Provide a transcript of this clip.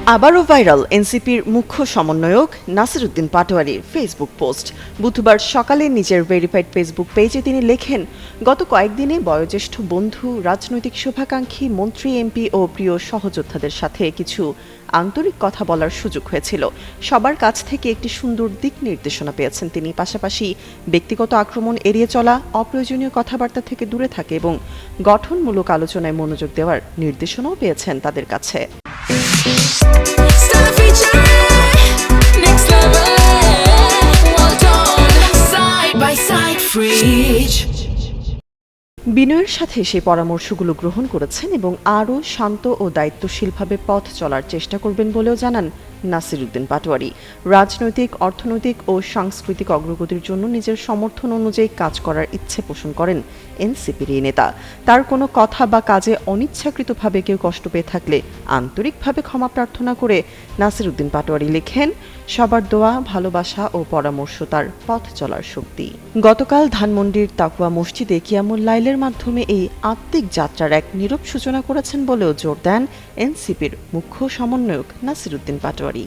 আবারও ভাইরাল এনসিপির মুখ্য সমন্বয়ক নাসির উদ্দিন পাটোয়ারির ফেসবুক পোস্ট। বুধবার সকালে নিজের ভেরিফাইড ফেসবুক পেজে তিনি লেখেন, গত কয়েকদিনে বয়োজ্যেষ্ঠ বন্ধু, রাজনৈতিক শুভাকাঙ্ক্ষী, মন্ত্রী, এমপি ও প্রিয় সহযোদ্ধাদের সাথে কিছু আন্তরিক কথা বলার সুযোগ হয়েছিল। সবার কাছ থেকে একটি সুন্দর দিক নির্দেশনা পেয়েছেন তিনি। পাশাপাশি ব্যক্তিগত আক্রমণ এড়িয়ে চলা, অপ্রয়োজনীয় কথাবার্তা থেকে দূরে থাকে এবং গঠনমূলক আলোচনায় মনোযোগ দেওয়ার নির্দেশনাও পেয়েছেন তাদের কাছে। বিনয়ের সাথে সেই পরামর্শগুলো গ্রহণ করেছেন এবং আরও শান্ত ও দায়িত্বশীলভাবে পথ চলার চেষ্টা করবেন বলেও জানান নাসির উদ্দিন পাটোয়ারি। রাজনৈতিক, অর্থনৈতিক ও সাংস্কৃতিক অগ্রগতির জন্য নিজের সমর্থন অনুযায়ী কাজ করার ইচ্ছে পোষণ করেন এনসিপির এই নেতা। তার কোনো কথা বা কাজে অনিচ্ছাকৃতভাবে কেউ কষ্ট পেয়ে থাকলে আন্তরিকভাবে ক্ষমা প্রার্থনা করে নাসির উদ্দিন পাটোয়ারি লেখেন, সবার দোয়া, ভালোবাসা ও পরামর্শ তার পথ চলার শক্তি। গতকাল ধানমন্ডির তাকুয়া মসজিদে কিয়ামুল লাইলের মাধ্যমে এই আত্মিক যাত্রার এক নীরব সূচনা করেছেন বলেও জোর দেন এনসিপির মুখ্য সমন্বয়ক নাসির উদ্দিন পাটোয়ারি।